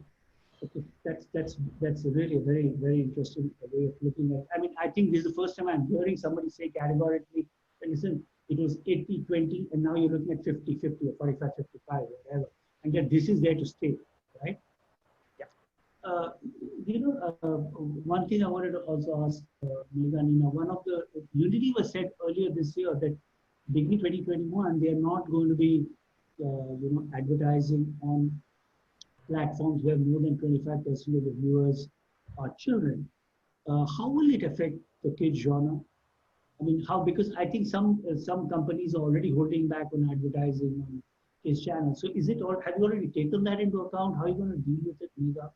Okay, that's really a very interesting way of looking at. I mean, I think this is the first time I'm hearing somebody say categorically, listen, it was 80-20, and now you're looking at 50-50 or 45-55, whatever. And yet this is there to stay, right? Yeah. One thing I wanted to also ask Megha, Nina, one of the Unity was said earlier this year that beginning 2021, they are not going to be, advertising on platforms where more than 25% of the viewers are children. How will it affect the kids genre? I mean, how? Because I think some companies are already holding back on advertising on kids channels. So is it all? Have you already taken that into account? How are you going to deal with it, Megha?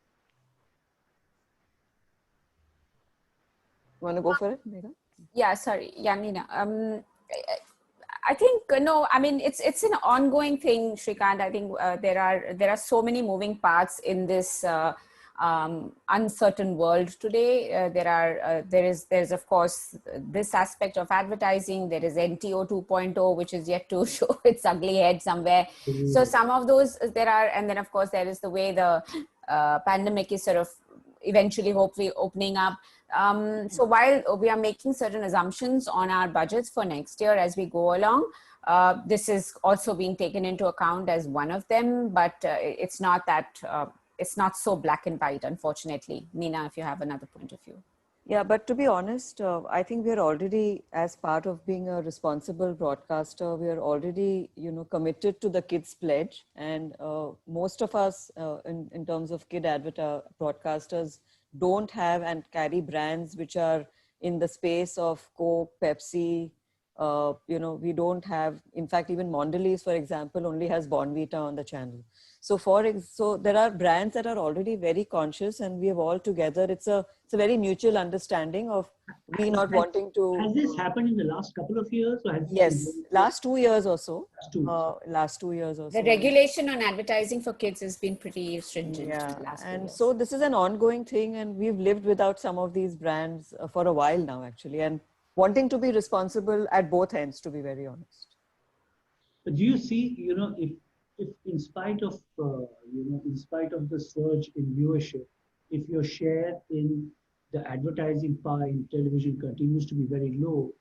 Want to go for it, Megha? Yeah, sorry, Nina. I think no. I mean, it's an ongoing thing, Shrikant. I think there are so many moving parts in this uncertain world today. There's of course this aspect of advertising. There is NTO 2.0, which is yet to show its ugly head somewhere. So some of those there are, and then of course there is the way the pandemic is sort of eventually, hopefully, opening up. So while we are making certain assumptions on our budgets for next year as we go along, this is also being taken into account as one of them, but it's not that, it's not so black and white, unfortunately. Nina, if you have another point of view. Yeah, but to be honest, I think we are already, as part of being a responsible broadcaster, we are already, committed to the Kids Pledge. And most of us, in terms of kid broadcasters, don't have and carry brands which are in the space of Coke, Pepsi, We don't have, in fact, even Mondelez, for example, only has Bonvita on the channel. So so there are brands that are already very conscious, and we have all together, it's a very mutual understanding of we not wanting to. Has this happened in the last couple of years, or has it Yes, been last 2 years or so. last 2 years? Last 2 years or The so. regulation on advertising for kids has been pretty stringent. Yeah, in the last few and years. so this is an ongoing thing, and we've lived without some of these brands for a while now, actually, and wanting to be responsible at both ends, to be very honest. But do you see, if in spite of, in spite of the surge in viewership, if your share in the advertising pie in television continues to be very low,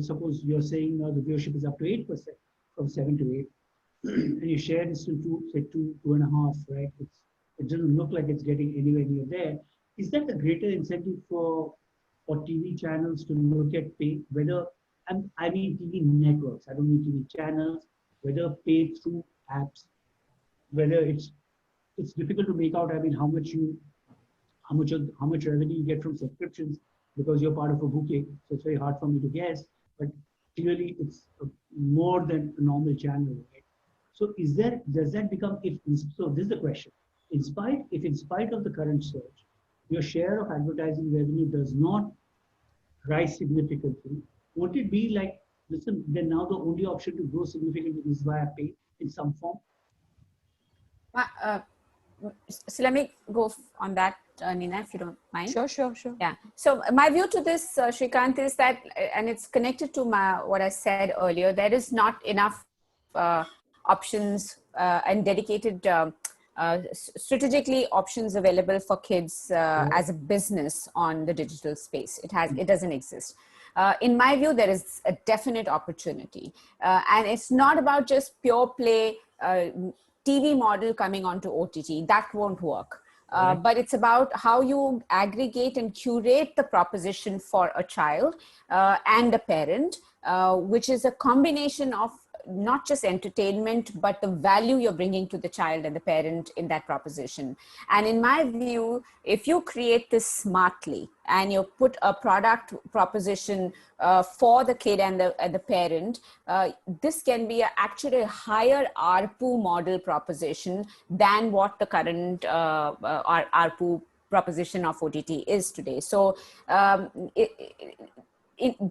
suppose you're saying now the viewership is up to 8%, from 7 to 8, and your share is still say 2.5, right? It doesn't look like it's getting anywhere near there. Is that a greater incentive for TV channels to look at pay, whether, I mean TV networks, I don't mean TV channels, whether paid through apps, whether it's difficult to make out, I mean, how much revenue you get from subscriptions because you're part of a bouquet, so it's very hard for me to guess, but clearly it's more than a normal channel, right? So does that become, so this is the question, in spite of the current surge, your share of advertising revenue does not rise significantly, won't it be like, listen, then now the only option to grow significantly is via pay in some form? So let me go on that, Neena, if you don't mind. Sure. Yeah. So my view to this, Shrikant, is that, and it's connected to what I said earlier, there is not enough options and dedicated strategically options available for kids as a business on the digital space. It doesn't exist. In my view, there is a definite opportunity, and it's not about just pure play TV model coming onto OTT. That won't work. But it's about how you aggregate and curate the proposition for a child and a parent, which is a combination of not just entertainment, but the value you're bringing to the child and the parent in that proposition. And in my view, if you create this smartly and you put a product proposition for the kid and the parent, this can be actually a higher ARPU model proposition than what the current ARPU proposition of OTT is today. So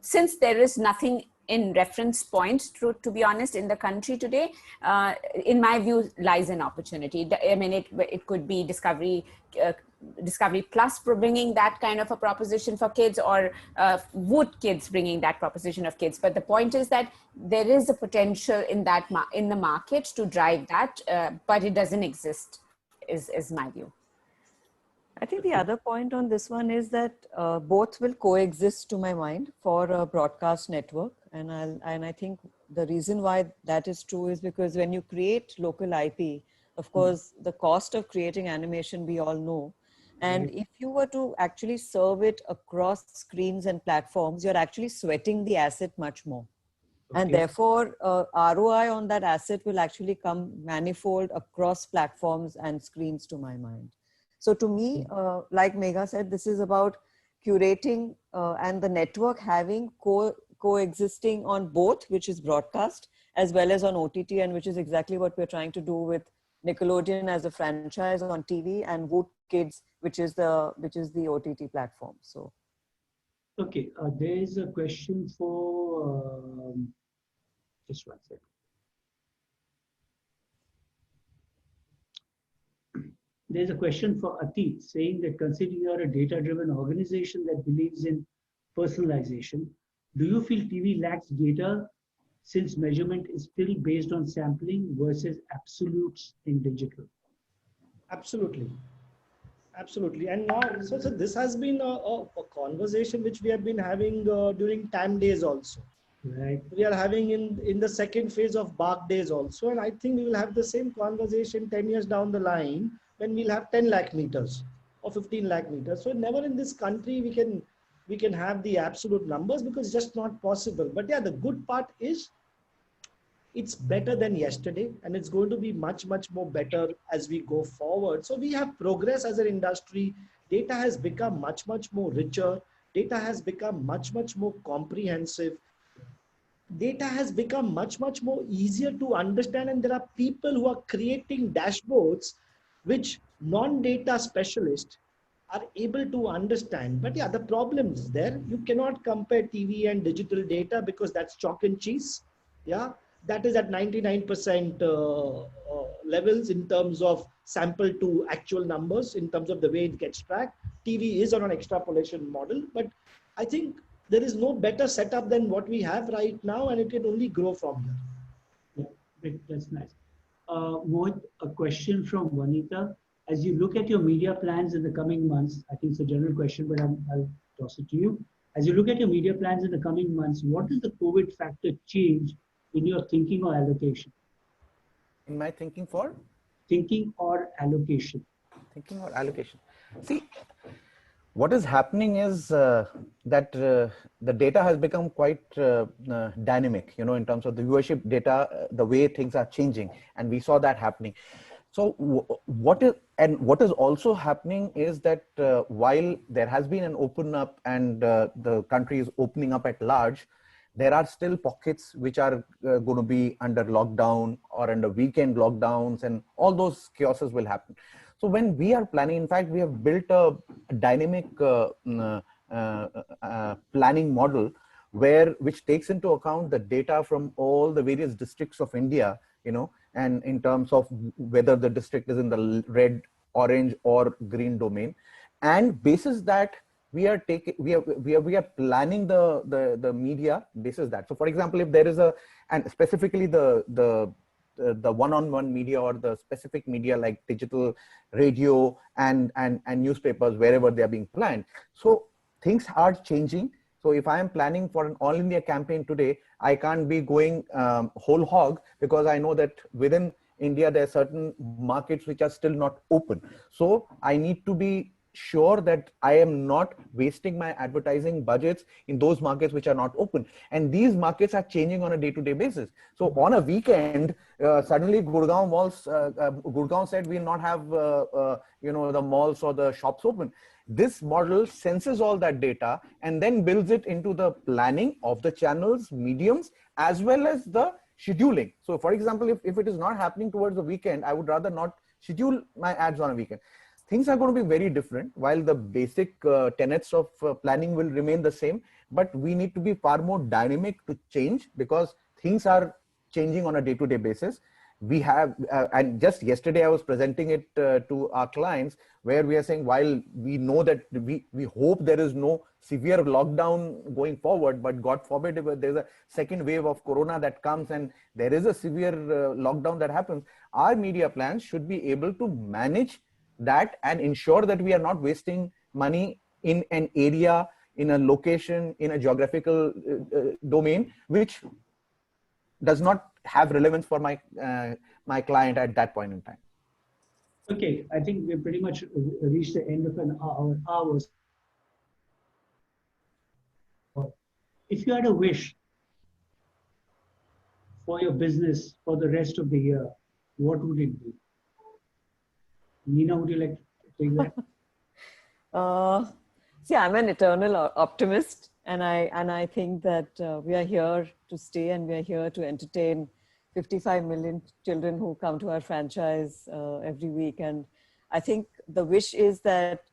since there is nothing in reference point, to be honest, in the country today, in my view, lies an opportunity. I mean, it could be Discovery Plus for bringing that kind of a proposition for kids, or Wood Kids bringing that proposition of kids. But the point is that there is a potential in the market to drive that, but it doesn't exist, is my view. I think the other point on this one is that both will coexist, to my mind, for a broadcast network. And I think the reason why that is true is because when you create local IP, of course, the cost of creating animation, we all know. And if you were to actually serve it across screens and platforms, you're actually sweating the asset much more. Okay. And therefore, ROI on that asset will actually come manifold across platforms and screens, to my mind. So to me, like Megha said, this is about curating and the network having coexisting on both, which is broadcast, as well as on OTT, and which is exactly what we're trying to do with Nickelodeon as a franchise on TV and Wood Kids, which is the OTT platform. So, okay, there is a question for just one second. There's a question for Atit saying that considering you're a data-driven organization that believes in personalization, do you feel TV lacks data since measurement is still based on sampling versus absolutes in digital? Absolutely. Absolutely. And now, so this has been a conversation which we have been having during TAM days also. Right. We are having in the second phase of BARC days also. And I think we will have the same conversation 10 years down the line when we'll have 10 lakh meters or 15 lakh meters. So never in this country we can have the absolute numbers because it's just not possible. But yeah, the good part is it's better than yesterday, and it's going to be much, much more better as we go forward. So we have progress as an industry. Data has become much, much more richer. Data has become much, much more comprehensive. data has become much more easier to understand, and there are people who are creating dashboards which non-data specialists are able to understand. But yeah, the problem is there. You cannot compare TV and digital data because that's chalk and cheese. Yeah, that is at 99% levels in terms of sample to actual numbers, in terms of the way it gets tracked. TV is on an extrapolation model, but I think there is no better setup than what we have right now, and it can only grow from here. Yeah, great. That's nice. Mohit, a question from Vanita. As you look at your media plans in the coming months, I think it's a general question, but I'll toss it to you. As you look at your media plans in the coming months, what does the COVID factor change in your thinking or allocation? In my thinking for Thinking or allocation? thinking or allocation. See, what is happening is that the data has become quite dynamic, you know, in terms of the viewership data, the way things are changing, and we saw that happening. So what is also happening is that while there has been an open up and the country is opening up at large, there are still pockets which are going to be under lockdown or under weekend lockdowns, and all those chaoses will happen. So when we are planning, in fact, we have built a dynamic planning model which takes into account the data from all the various districts of India, you know, and in terms of whether the district is in the red, orange, or green domain, and basis that we are planning the media basis that. So, for example, if there is and specifically the one-on-one media or the specific media like digital, radio, and newspapers, wherever they are being planned. So things are changing. So if I am planning for an all India campaign today, I can't be going whole hog, because I know that within India, there are certain markets which are still not open. So I need to be sure that I am not wasting my advertising budgets in those markets which are not open. And these markets are changing on a day-to-day basis. So on a weekend, suddenly Gurgaon said we'll not have the malls or the shops open. This model senses all that data and then builds it into the planning of the channels, mediums, as well as the scheduling. So for example, if it is not happening towards the weekend, I would rather not schedule my ads on a weekend. Things are going to be very different, while the basic tenets of planning will remain the same, but we need to be far more dynamic to change, because things are changing on a day-to-day basis. We have, and just yesterday I was presenting it to our clients, where we are saying, while we know that we hope there is no severe lockdown going forward, but God forbid if there's a second wave of corona that comes and there is a severe lockdown that happens, our media plans should be able to manage that and ensure that we are not wasting money in an area, in a location, in a geographical domain, which does not have relevance for my client at that point in time. Okay, I think we've pretty much reached the end of our hours. If you had a wish for your business for the rest of the year, what would it be? Nina, would you like to take that? See, I'm an eternal optimist, and I think that we are here to stay, and we are here to entertain 55 million children who come to our franchise every week. And I think the wish is that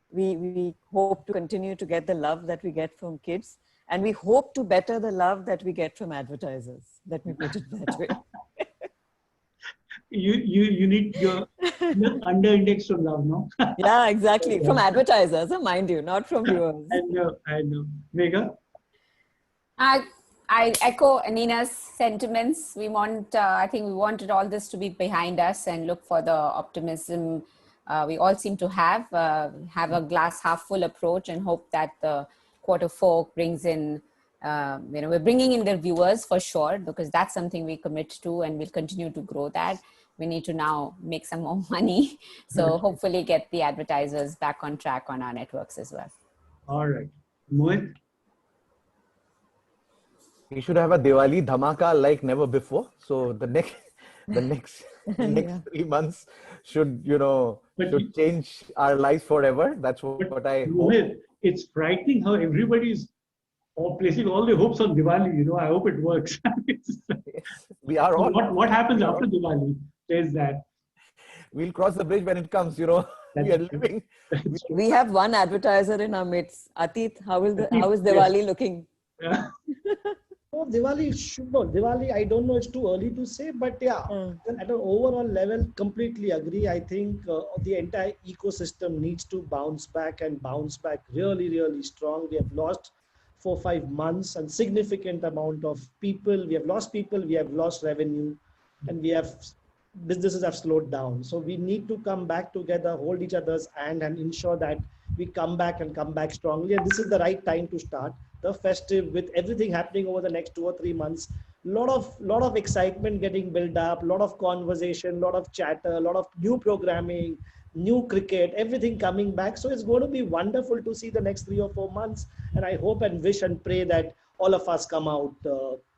we hope to continue to get the love that we get from kids, and we hope to better the love that we get from advertisers. Let me put it that way. You need your under index from love, no? Yeah, exactly. From advertisers, mind you, not from viewers. I know. Megha? I echo Nina's sentiments. I think we wanted all this to be behind us and look for the optimism we all seem to have a glass half full approach, and hope that the Q4 brings in, we're bringing in the viewers for sure, because that's something we commit to, and we'll continue to grow that. We need to now make some more money. So hopefully get the advertisers back on track on our networks as well. All right. Mohit? We should have a Diwali dhamaka like never before. So the next 3 months should change our lives forever. That's what I hope. Mohit, it's frightening how everybody is or placing all the hopes on Diwali. I hope it works. It's like, We are so all. what happens we are after all- Diwali? There's that. We'll cross the bridge when it comes. We That's are true. living. That's true. We have one advertiser in our midst. Atit, how is Atit, Diwali looking? Yeah. Oh, Diwali, I don't know, it's too early to say, but yeah, Mm. at an overall level, completely agree. I think the entire ecosystem needs to bounce back and bounce back really, really strong. We have lost 4 5 months and significant amount of people. We have lost people, we have lost revenue, and businesses have slowed down. So we need to come back together, hold each other's hand, and ensure that we come back and come back strongly. And this is the right time to start the festive with everything happening over the next 2 or 3 months. Lot of excitement getting built up, lot of conversation, lot of chatter, lot of new programming, new cricket, everything coming back. So it's going to be wonderful to see the next 3 or 4 months. And I hope and wish and pray that all of us come out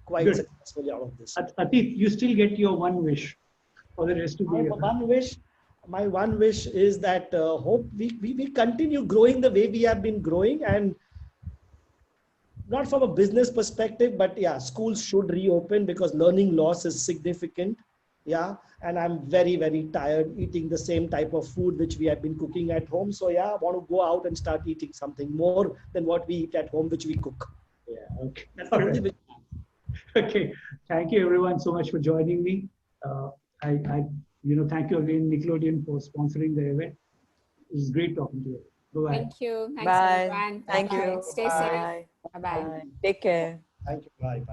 quite Good. successfully out of this. Atit, you still get your one wish for the rest of the year. My one wish is that hope we continue growing the way we have been growing, and not from a business perspective, but yeah, schools should reopen because learning loss is significant. Yeah, and I'm very, very tired eating the same type of food which we have been cooking at home. So yeah, I want to go out and start eating something more than what we eat at home, which we cook. Yeah. Okay. That's the only wish. Okay. Thank you everyone so much for joining me. I thank you again, Nickelodeon, for sponsoring the event. It was great talking to you. Bye-bye. Thank you. Thanks, Bye. everyone. Thank Bye-bye. you. Stay safe. Bye. Bye-bye. Bye. Take care. Thank you. Bye.